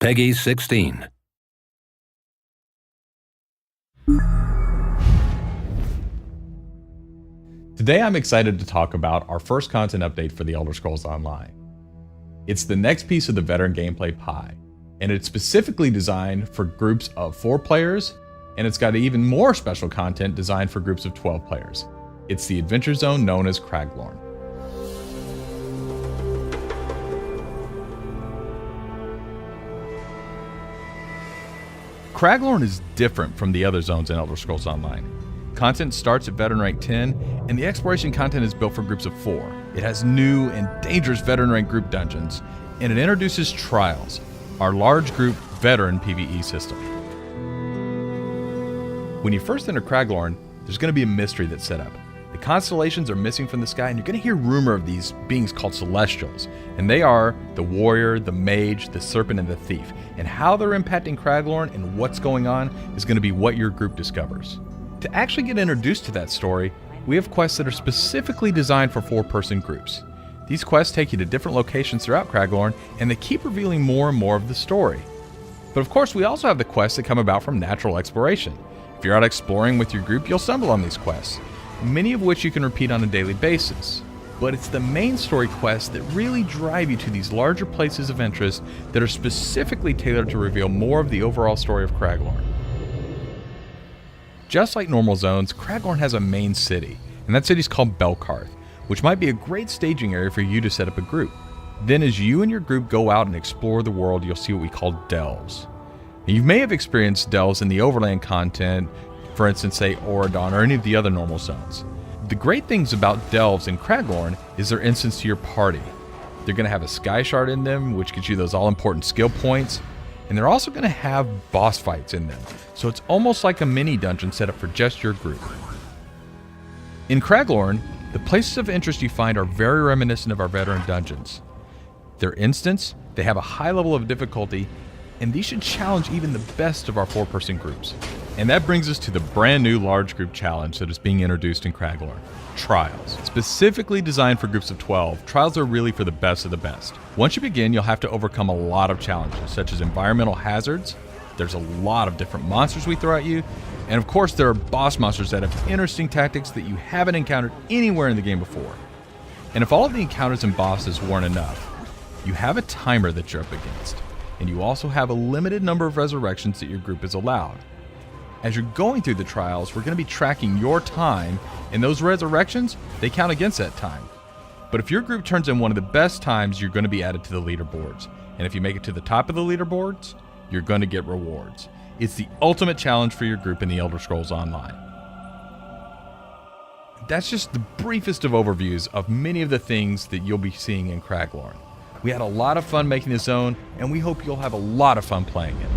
Peggy 16. Today I'm excited to talk about our first content update for the Elder Scrolls Online. It's the next piece of the veteran gameplay pie, and it's specifically designed for groups of 4 players, and it's got even more special content designed for groups of 12 players. It's the adventure zone known as Craglorn. Craglorn is different from the other zones in Elder Scrolls Online. Content starts at veteran rank 10, and the exploration content is built for groups of 4. It has new and dangerous veteran rank group dungeons, and it introduces Trials, our large group veteran PvE system. When you first enter Craglorn, there's going to be a mystery that's set up. The constellations are missing from the sky, and you're going to hear rumor of these beings called Celestials, and they are the warrior, the mage, the serpent, and the thief. And how they're impacting Craglorn and what's going on is going to be what your group discovers. To actually get introduced to that story, we have quests that are specifically designed for 4-person groups. These quests take you to different locations throughout Craglorn, and they keep revealing more and more of the story. But of course, we also have the quests that come about from natural exploration. If you're out exploring with your group, you'll stumble on these quests, many of which you can repeat on a daily basis. But it's the main story quests that really drive you to these larger places of interest that are specifically tailored to reveal more of the overall story of Craglorn. Just like normal zones, Craglorn has a main city, and that city's called Belkarth, which might be a great staging area for you to set up a group. Then as you and your group go out and explore the world, you'll see what we call delves. Now, you may have experienced delves in the overland content, for instance, say Auradon or any of the other normal zones. The great things about delves in Craglorn is they're instants to your party. They're going to have a sky shard in them, which gives you those all-important skill points, and they're also going to have boss fights in them, so it's almost like a mini dungeon set up for just your group. In Craglorn, the places of interest you find are very reminiscent of our veteran dungeons. They're instants, they have a high level of difficulty, and these should challenge even the best of our 4-person groups. And that brings us to the brand new large group challenge that is being introduced in Craglorn, Trials. Specifically designed for groups of 12, Trials are really for the best of the best. Once you begin, you'll have to overcome a lot of challenges, such as environmental hazards. There's a lot of different monsters we throw at you, and of course there are boss monsters that have interesting tactics that you haven't encountered anywhere in the game before. And if all of the encounters and bosses weren't enough, you have a timer that you're up against, and you also have a limited number of resurrections that your group is allowed. As you're going through the trials, we're going to be tracking your time, and those resurrections, they count against that time. But if your group turns in one of the best times, you're going to be added to the leaderboards. And if you make it to the top of the leaderboards, you're going to get rewards. It's the ultimate challenge for your group in the Elder Scrolls Online. That's just the briefest of overviews of many of the things that you'll be seeing in Craglorn. We had a lot of fun making this zone, and we hope you'll have a lot of fun playing it.